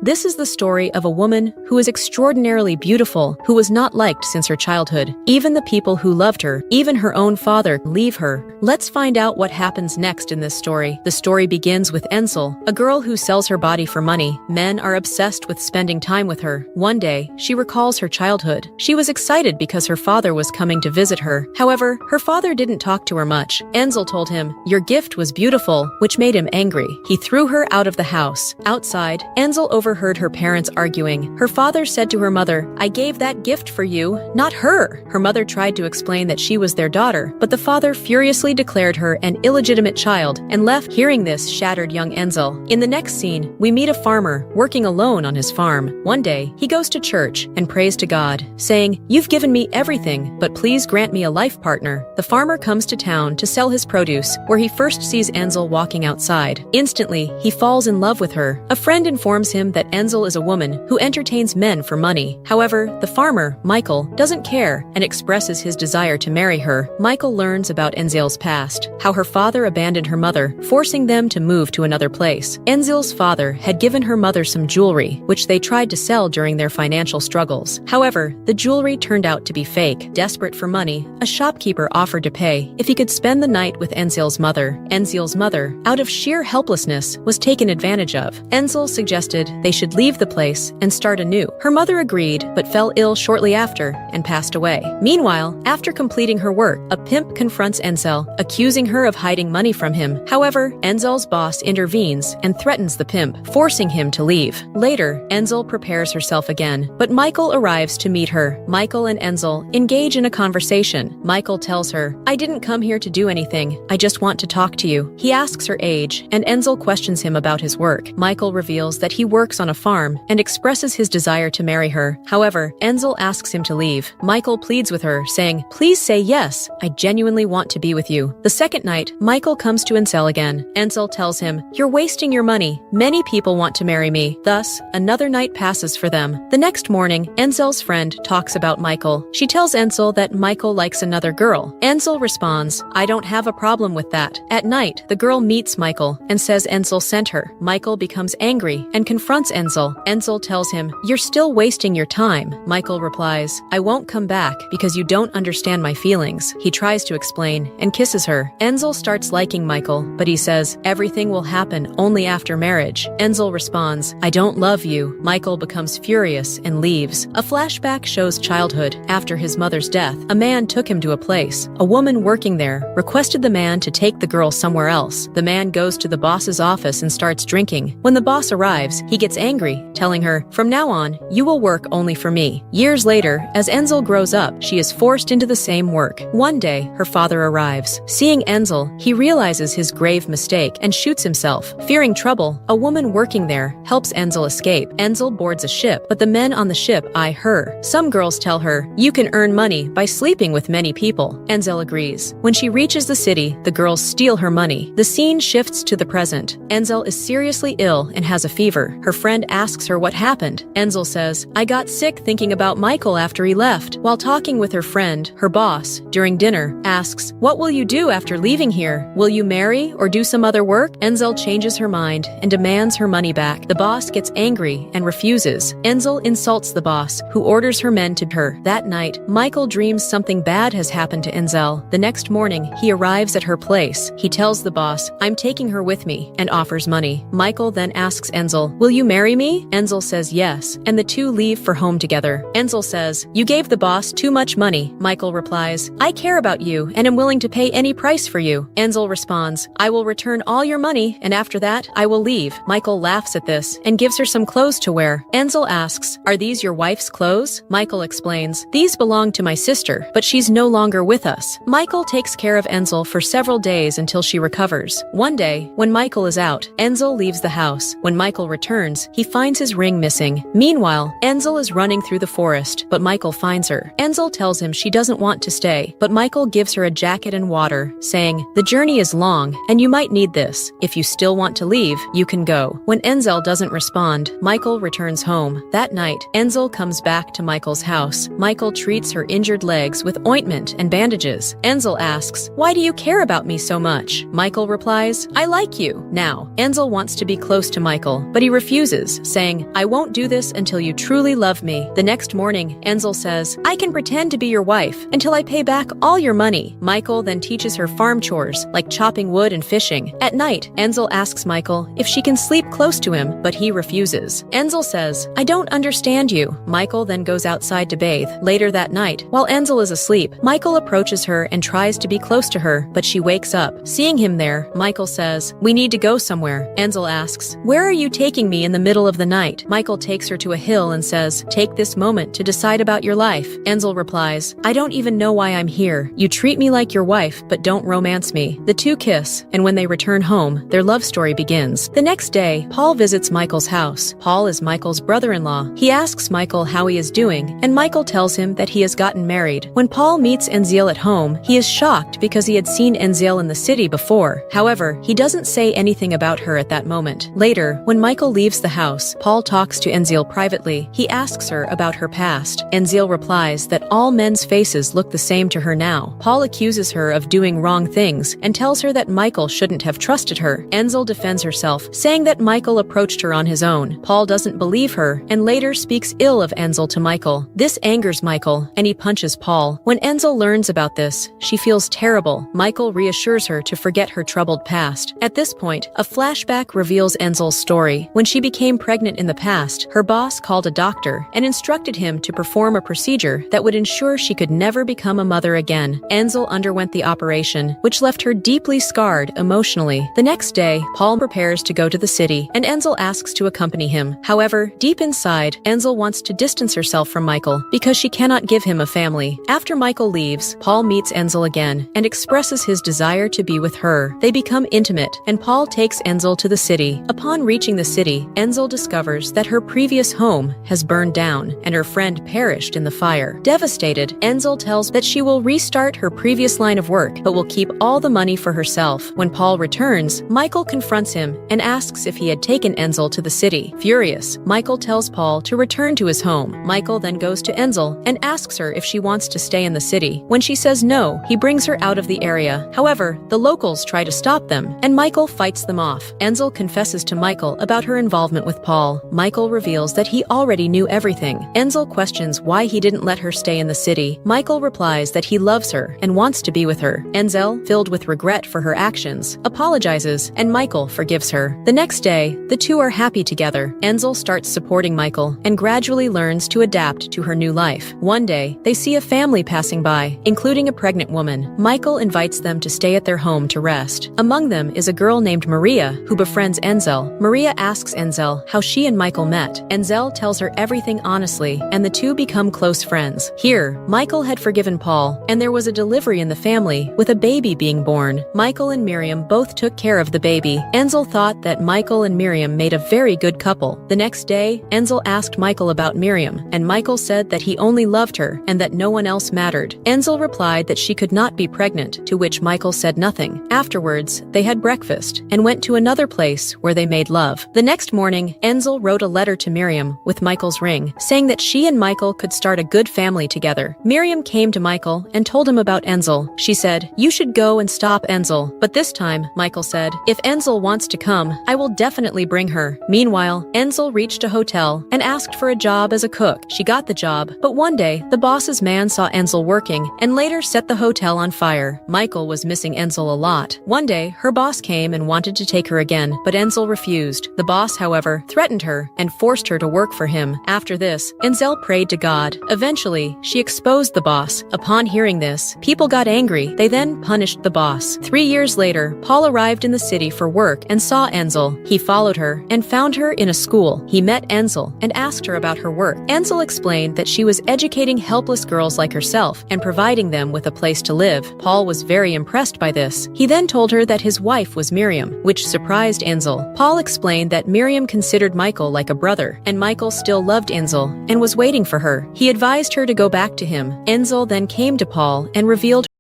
This is the story of a woman who is extraordinarily beautiful, who was not liked since her childhood. Even the people who loved her, even her own father, leave her. Let's find out what happens next in this story. The story begins with Ensel, a girl who sells her body for money. Men are obsessed with spending time with her. One day, she recalls her childhood. She was excited because her father was coming to visit her. However, her father didn't talk to her much. Ensel told him, "Your gift was beautiful," which made him angry. He threw her out of the house. Outside, Ensel overheard her parents arguing. Her father said to her mother, "I gave that gift for you, not her." Her mother tried to explain that she was their daughter, but the father furiously declared her an illegitimate child and left. Hearing this shattered young Ensel. In the next scene, we meet a farmer working alone on his farm. One day, he goes to church and prays to God, saying, "You've given me everything, but please grant me a life partner." The farmer comes to town to sell his produce, where he first sees Ensel walking outside. Instantly, he falls in love with her. A friend informs him that Ensel is a woman who entertains men for money. However, the farmer, Michael, doesn't care and expresses his desire to marry her. Michael learns about Ensel's past, how her father abandoned her mother, forcing them to move to another place. Ensel's father had given her mother some jewelry, which they tried to sell during their financial struggles. However, the jewelry turned out to be fake. Desperate for money, a shopkeeper offered to pay if he could spend the night with Ensel's mother. Ensel's mother, out of sheer helplessness, was taken advantage of. Ensel suggested they should leave the place and start anew. Her mother agreed, but fell ill shortly after and passed away. Meanwhile, after completing her work, a pimp confronts Ensel, accusing her of hiding money from him. However, Ensel's boss intervenes and threatens the pimp, forcing him to leave. Later, Ensel prepares herself again, but Michael arrives to meet her. Michael and Ensel engage in a conversation. Michael tells her, "I didn't come here to do anything. I just want to talk to you." He asks her age, and Ensel questions him about his work. Michael reveals that he works on a farm and expresses his desire to marry her. However, Ensel asks him to leave. Michael pleads with her, saying, "Please say yes. I genuinely want to be with you." The second night, Michael comes to Ensel again. Ensel tells him, "You're wasting your money. Many people want to marry me." Thus, another night passes for them. The next morning, Ensel's friend talks about Michael. She tells Ensel that Michael likes another girl. Ensel responds, "I don't have a problem with that." At night, the girl meets Michael and says Ensel sent her. Michael becomes angry and confronts Ensel. Ensel tells him, "You're still wasting your time." Michael replies, "I won't come back because you don't understand my feelings." He tries to explain and kisses her. Ensel starts liking Michael, but he says, "Everything will happen only after marriage." Ensel responds, "I don't love you." Michael becomes furious and leaves. A flashback shows childhood. After his mother's death, a man took him to a place. A woman working there requested the man to take the girl somewhere else. The man goes to the boss's office and starts drinking. When the boss arrives, he gets angry, telling her, "From now on, you will work only for me." Years later, as Ensel grows up, she is forced into the same work. One day, her father arrives. Seeing Ensel, he realizes his grave mistake and shoots himself. Fearing trouble, a woman working there helps Ensel escape. Ensel boards a ship, but the men on the ship eye her. Some girls tell her, "You can earn money by sleeping with many people." Ensel agrees. When she reaches the city, the girls steal her money. The scene shifts to the present. Ensel is seriously ill and has a fever. Her friend asks her what happened. Ensel says, "I got sick thinking about Michael after he left." While talking with her friend, her boss, during dinner, asks, "What will you do after leaving here? Will you marry or do some other work?" Ensel changes her mind and demands her money back. The boss gets angry and refuses. Ensel insults the boss, who orders her men to her. That night, Michael dreams something bad has happened to Ensel. The next morning, he arrives at her place. He tells the boss, "I'm taking her with me," and offers money. Michael then asks Ensel, "Will you marry me?" Ensel says yes, and the two leave for home together. Ensel says, "You gave the boss too much money." Michael replies, "I care about you and am willing to pay any price for you." Ensel responds, "I will return all your money, and after that, I will leave." Michael laughs at this and gives her some clothes to wear. Ensel asks, "Are these your wife's clothes?" Michael explains, "These belong to my sister, but she's no longer with us." Michael takes care of Ensel for several days until she recovers. One day, when Michael is out, Ensel leaves the house. When Michael returns, he finds his ring missing. Meanwhile, Ensel is running through the forest, but Michael finds her. Ensel tells him she doesn't want to stay, but Michael gives her a jacket and water, saying, "The journey is long, and you might need this. If you still want to leave, you can go." When Ensel doesn't respond, Michael returns home. That night, Ensel comes back to Michael's house. Michael treats her injured legs with ointment and bandages. Ensel asks, "Why do you care about me so much?" Michael replies, "I like you." Now, Ensel wants to be close to Michael, but he refuses refuses, saying, "I won't do this until you truly love me." The next morning, Enzel says, "I can pretend to be your wife until I pay back all your money." Michael then teaches her farm chores, like chopping wood and fishing. At night, Enzel asks Michael if she can sleep close to him, but he refuses. Enzel says, "I don't understand you." Michael then goes outside to bathe. Later that night, while Enzel is asleep, Michael approaches her and tries to be close to her, but she wakes up. Seeing him there, Michael says, "We need to go somewhere." Enzel asks, "Where are you taking me in the middle of the night?" Michael takes her to a hill and says, "Take this moment to decide about your life." Enzel replies, "I don't even know why I'm here. You treat me like your wife, but don't romance me." The two kiss, and when they return home, their love story begins. The next day, Paul visits Michael's house. Paul is Michael's brother-in-law. He asks Michael how he is doing, and Michael tells him that he has gotten married. When Paul meets Enzel at home, he is shocked because he had seen Enzel in the city before. However, he doesn't say anything about her at that moment. Later, when Michael leaves the house, Paul talks to Enzel privately. He asks her about her past. Enzel replies that all men's faces look the same to her now. Paul accuses her of doing wrong things and tells her that Michael shouldn't have trusted her. Enzel defends herself, saying that Michael approached her on his own. Paul doesn't believe her and later speaks ill of Enzel to Michael. This angers Michael, and he punches Paul. When Enzel learns about this, she feels terrible. Michael reassures her to forget her troubled past. At this point, a flashback reveals Enzel's story. When she became pregnant in the past, her boss called a doctor and instructed him to perform a procedure that would ensure she could never become a mother again. Enzel underwent the operation, which left her deeply scarred emotionally. The next day, Paul prepares to go to the city, and Enzel asks to accompany him. However, deep inside, Enzel wants to distance herself from Michael because she cannot give him a family. After Michael leaves, Paul meets Enzel again and expresses his desire to be with her. They become intimate, and Paul takes Enzel to the city. Upon reaching the city, Enzel discovers that her previous home has burned down and her friend perished in the fire. Devastated, Enzel tells that she will restart her previous line of work, but will keep all the money for herself. When Paul returns, Michael confronts him and asks if he had taken Enzel to the city. Furious, Michael tells Paul to return to his home. Michael then goes to Enzel and asks her if she wants to stay in the city. When she says no, he brings her out of the area. However, the locals try to stop them, and Michael fights them off. Enzel confesses to Michael about her involvement with Paul. Michael reveals that he already knew everything. Enzel questions why he didn't let her stay in the city. Michael replies that he loves her and wants to be with her. Enzel, filled with regret for her actions, apologizes, and Michael forgives her. The next day, the two are happy together. Enzel starts supporting Michael and gradually learns to adapt to her new life. One day, they see a family passing by, including a pregnant woman. Michael invites them to stay at their home to rest. Among them is a girl named Maria, who befriends Enzel. Maria asks Enzel how she and Michael met. Enzel tells her everything honestly, and the two become close friends. Here, Michael had forgiven Paul, and there was a delivery in the family, with a baby being born. Michael and Miriam both took care of the baby. Enzel thought that Michael and Miriam made a very good couple. The next day, Enzel asked Michael about Miriam, and Michael said that he only loved her and that no one else mattered. Enzel replied that she could not be pregnant, to which Michael said nothing. Afterwards, they had breakfast and went to another place where they made love. The next morning, Enzel wrote a letter to Miriam with Michael's ring, saying that she and Michael could start a good family together. Miriam came to Michael and told him about Enzel. She said, "You should go and stop Enzel." But this time, Michael said, "If Enzel wants to come, I will definitely bring her." Meanwhile, Enzel reached a hotel and asked for a job as a cook. She got the job, but one day, the boss's man saw Enzel working and later set the hotel on fire. Michael was missing Enzel a lot. One day, her boss came and wanted to take her again, but Enzel refused. The boss, however, threatened her and forced her to work for him. After this, Enzel prayed to God. Eventually, she exposed the boss. Upon hearing this, people got angry. They then punished the boss. 3 years later, Paul arrived in the city for work and saw Enzel. He followed her and found her in a school. He met Enzel and asked her about her work. Enzel explained that she was educating helpless girls like herself and providing them with a place to live. Paul was very impressed by this. He then told her that his wife was Miriam, which surprised Enzel. Paul explained that Miriam considered Michael like a brother, and Michael still loved Enzel and was waiting for her. He advised her to go back to him. Enzel then came to Paul and revealed